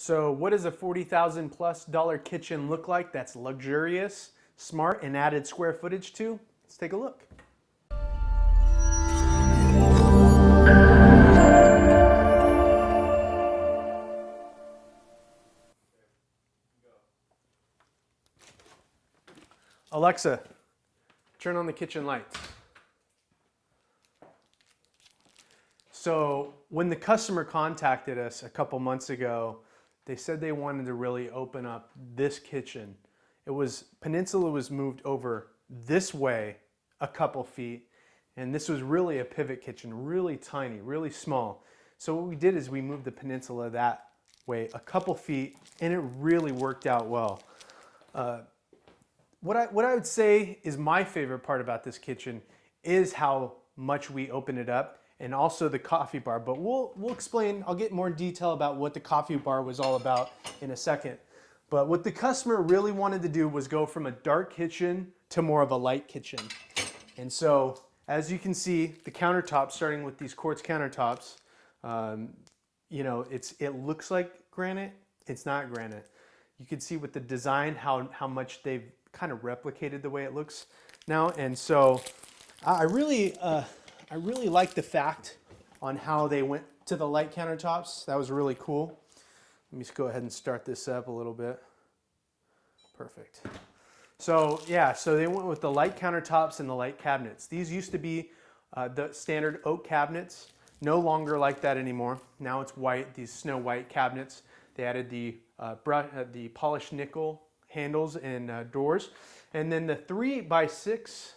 So what does a $40,000+ kitchen look like that's luxurious, smart, and added square footage to? Let's take a look. Alexa, turn on the kitchen lights. So when the customer contacted us a couple months ago, they said they wanted to really open up this kitchen. Peninsula was moved over this way a couple feet, and this was really a pivot kitchen, really tiny, really small. So what we did is we moved the Peninsula that way a couple feet, and it really worked out well. What I would say is my favorite part about this kitchen is how much we open it up, and also the coffee bar. But we'll explain, I'll get more detail about what the coffee bar was all about in a second. But what the customer really wanted to do was go from a dark kitchen to more of a light kitchen. And so, as you can see, the countertops, starting with these quartz countertops, it looks like granite. It's not granite. You can see with the design how much they've kind of replicated the way it looks now. And so I really like the fact on how they went to the light countertops. That was really cool. Let me just go ahead and start this up a little bit. Perfect. So yeah, so they went with the light countertops and the light cabinets. These used to be the standard oak cabinets. No longer like that anymore. Now it's white, these snow white cabinets. They added the polished nickel handles and doors. And then the 3x6,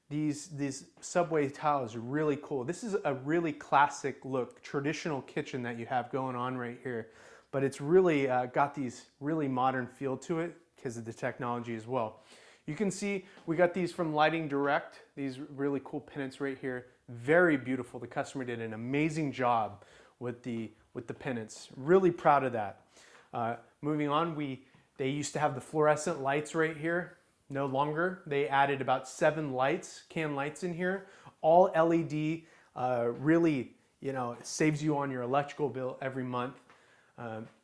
these subway tiles are really cool. This is a really classic look, traditional kitchen that you have going on right here. But it's really got these really modern feel to it because of the technology as well. You can see we got these from Lighting Direct, these really cool pennants right here. Very beautiful. The customer did an amazing job with the pennants. Really proud of that. Moving on, they used to have the fluorescent lights right here. No longer. They added about 7 can lights in here. All LED, really, it saves you on your electrical bill every month.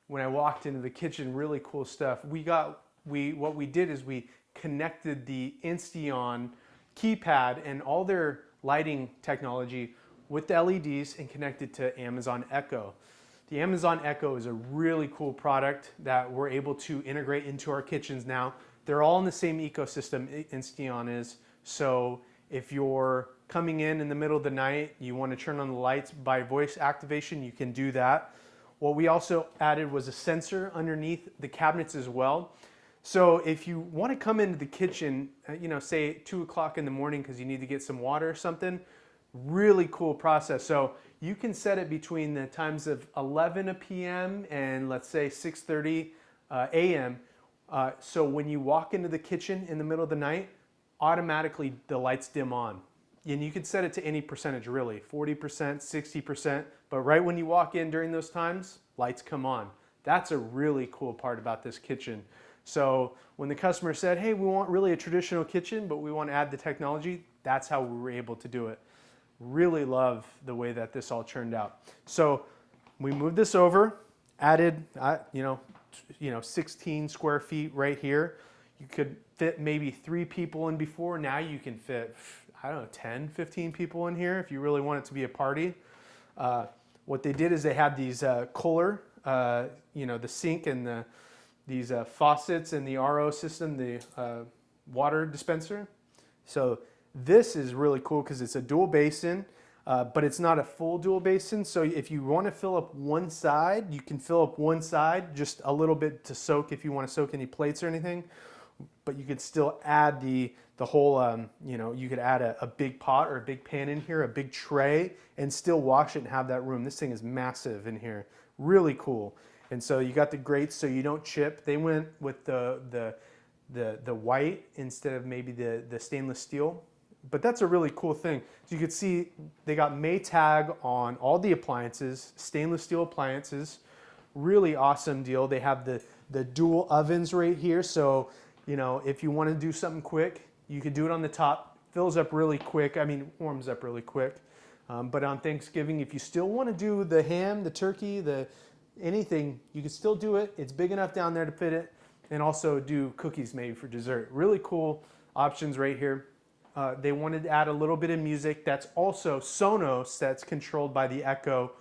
When I walked into the kitchen, really cool stuff. What we did is we connected the Insteon keypad and all their lighting technology with the LEDs and connected to Amazon Echo. The Amazon Echo is a really cool product that we're able to integrate into our kitchens now. They're all in the same ecosystem Insteon is. So if you're coming in the middle of the night, you want to turn on the lights by voice activation, you can do that. What we also added was a sensor underneath the cabinets as well. So if you want to come into the kitchen, say 2 o'clock in the morning because you need to get some water or something, really cool process. So you can set it between the times of 11 p.m. and let's say 6:30 a.m. So when you walk into the kitchen in the middle of the night, automatically the lights dim on. And you could set it to any percentage really, 40%, 60%, but right when you walk in during those times, lights come on. That's a really cool part about this kitchen. So when the customer said, hey, we want really a traditional kitchen, but we want to add the technology, that's how we were able to do it. Really love the way that this all turned out. So we moved this over, added, 16 square feet right here. You could fit maybe 3 people in before. Now you can fit, 10, 15 people in here if you really want it to be a party. What they did is they had these Kohler, the sink and these faucets and the RO system, the water dispenser. So this is really cool because it's a dual basin, but it's not a full dual basin. So if you want to fill up one side, you can fill up one side, just a little bit to soak if you want to soak any plates or anything. But you could still add the whole, you could add a big pot or a big pan in here, a big tray, and still wash it and have that room. This thing is massive in here. Really cool. And so you got the grates so you don't chip. They went with the white instead of maybe the stainless steel. But that's a really cool thing. So you can see they got Maytag on all the appliances, stainless steel appliances. Really awesome deal. They have the dual ovens right here. So, if you want to do something quick, you could do it on the top. Fills up really quick. Warms up really quick. But on Thanksgiving, if you still want to do the ham, the turkey, the anything, you can still do it. It's big enough down there to fit it, and also do cookies maybe for dessert. Really cool options right here. They wanted to add a little bit of music that's also Sonos, that's controlled by the Echo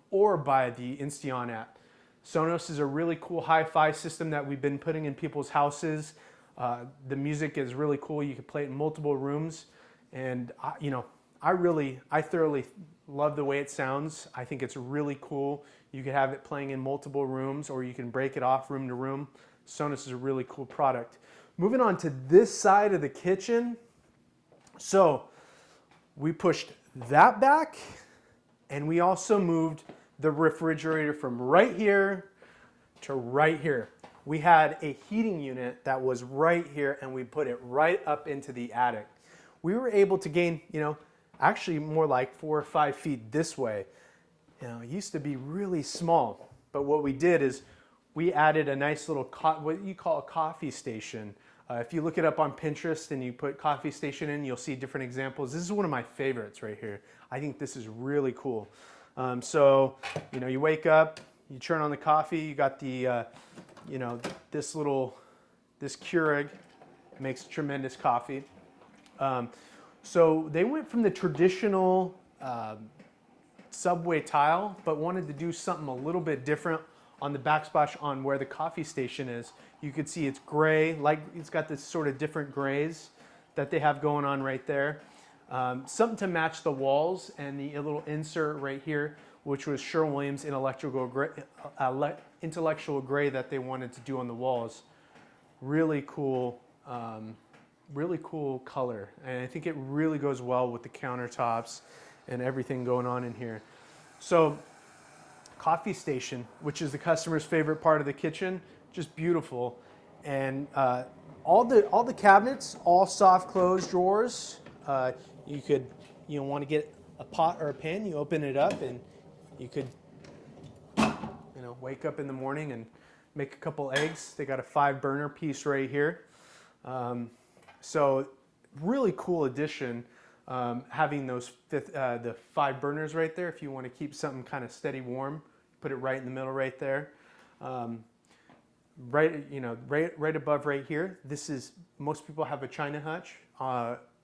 or by the Insteon app. Sonos is a really cool hi-fi system that we've been putting in people's houses. The music is really cool. You can play it in multiple rooms, and I thoroughly love the way it sounds. I think it's really cool. You could have it playing in multiple rooms, or you can break it off room to room. Sonos is a really cool product. Moving on to this side of the kitchen. So we pushed that back, and we also moved the refrigerator from right here to right here. We had a heating unit that was right here, and we put it right up into the attic. We were able to gain, actually more like 4 or 5 feet this way. It used to be really small, but what we did is we added a nice little, what you call a coffee station. If you look it up on Pinterest and you put coffee station in, you'll see different examples. This is one of my favorites right here. I think this is really cool. You wake up, you turn on the coffee, you got the, this Keurig makes tremendous coffee. So they went from the traditional subway tile, but wanted to do something a little bit different on the backsplash on where the coffee station is. You could see it's gray, like it's got this sort of different grays that they have going on right there. Something to match the walls, and the little insert right here, which was Sherwin-Williams intellectual gray that they wanted to do on the walls. Really cool color, and I think it really goes well with the countertops and everything going on in here. So coffee station, which is the customer's favorite part of the kitchen, just beautiful. And all the cabinets, all soft close drawers. You could, want to get a pot or a pan, you open it up, and you could, wake up in the morning and make a couple eggs. They got a 5-burner piece right here. So really cool addition, having those the 5 burners right there. If you want to keep something kind of steady warm, put it right in the middle right there. Right above right here. This is, most people have a china hutch.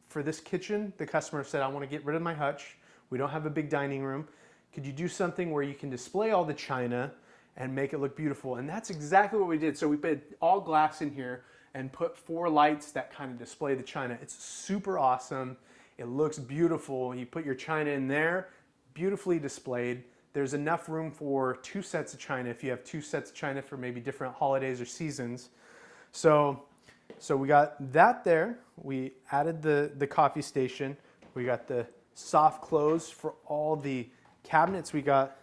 For this kitchen, the customer said, I want to get rid of my hutch. We don't have a big dining room. Could you do something where you can display all the china and make it look beautiful? And that's exactly what we did. So we put all glass in here and put 4 lights that kind of display the china. It's super awesome. It looks beautiful. You put your china in there, beautifully displayed. There's enough room for 2 sets of china if you have 2 sets of china for maybe different holidays or seasons. So we got that there. We added the coffee station. We got the soft close for all the cabinets. We got,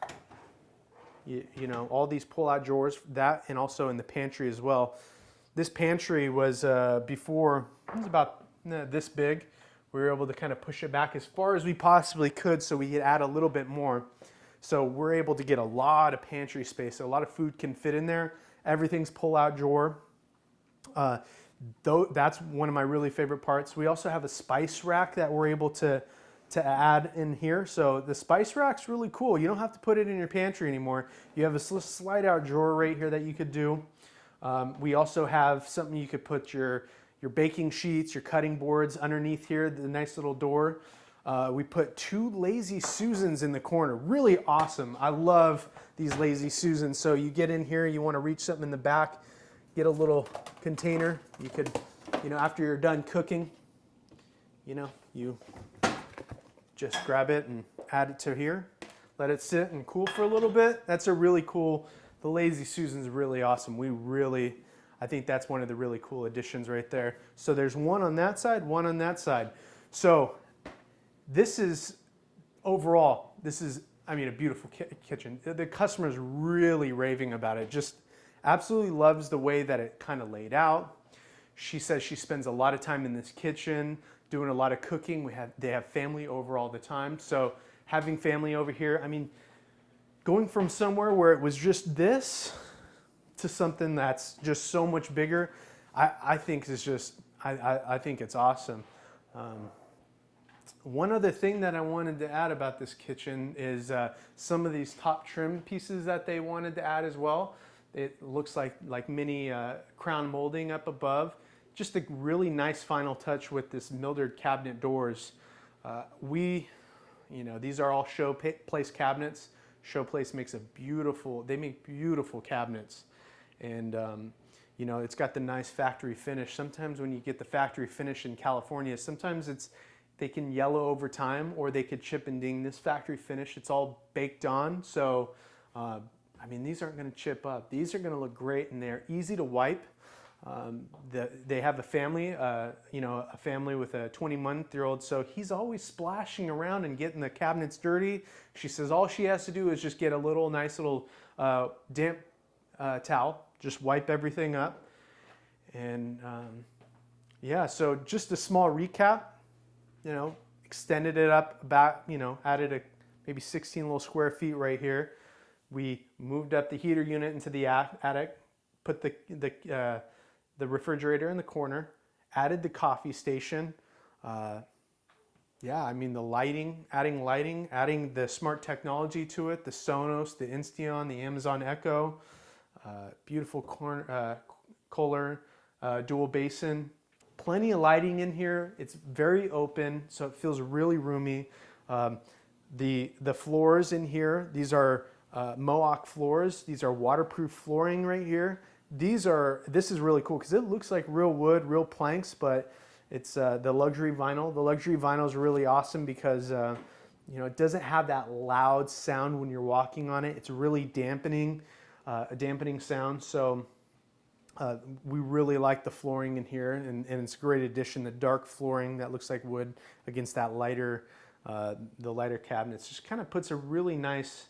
all these pull-out drawers, that, and also in the pantry as well. This pantry was before, it was about this big. We were able to kind of push it back as far as we possibly could so we could add a little bit more. So we're able to get a lot of pantry space. So a lot of food can fit in there. Everything's pull-out drawer. That's one of my really favorite parts. We also have a spice rack that we're able to add in here. So the spice rack's really cool. You don't have to put it in your pantry anymore. You have a slide-out drawer right here that you could do. We also have something you could put your baking sheets, your cutting boards underneath here, the nice little door. We put 2 Lazy Susans in the corner. Really awesome. I love these Lazy Susans. So you get in here, you want to reach something in the back, get a little container. You could, after you're done cooking, you just grab it and add it to here. Let it sit and cool for a little bit. That's a really cool, the Lazy Susan's really awesome. I think that's one of the really cool additions right there. So there's one on that side, one on that side. So this is, overall, a beautiful kitchen. The customer's really raving about it. Just absolutely loves the way that it kind of laid out. She says she spends a lot of time in this kitchen, doing a lot of cooking. They have family over all the time. So having family over here, going from somewhere where it was just this to something that's just so much bigger, I think it's awesome. One other thing that I wanted to add about this kitchen is some of these top trim pieces that they wanted to add as well. It looks like mini crown molding up above. Just a really nice final touch with this mildered cabinet doors. These are all Showplace cabinets. Showplace makes they make beautiful cabinets. And it's got the nice factory finish. Sometimes when you get the factory finish in California, sometimes they can yellow over time, or they could chip and ding. This factory finish, it's all baked on. So, these aren't going to chip up. These are going to look great, and they're easy to wipe. They have a family, a family with a 20-month-old, so he's always splashing around and getting the cabinets dirty. She says all she has to do is just get a nice little damp towel, just wipe everything up. And so just a small recap. Extended it up about, added maybe 16 little square feet right here. We moved up the heater unit into the attic, put the refrigerator in the corner, added the coffee station. The lighting, adding the smart technology to it, the Sonos, the Insteon, the Amazon Echo, beautiful Kohler dual basin. Plenty of lighting in here. It's very open, so it feels really roomy. The floors in here, these are Mohawk floors. These are waterproof flooring right here. This is really cool because it looks like real wood, real planks, but it's the luxury vinyl. The luxury vinyl is really awesome because it doesn't have that loud sound when you're walking on it. It's really dampening, a dampening sound. So we really like the flooring in here, and it's a great addition. The dark flooring that looks like wood against that lighter, the lighter cabinets just kind of puts a really nice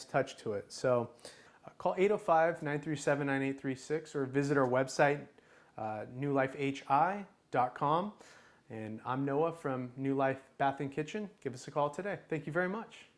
touch to it. So call 805-937-9836 or visit our website, newlifehi.com. And I'm Noah from New Life Bath and Kitchen. Give us a call today. Thank you very much.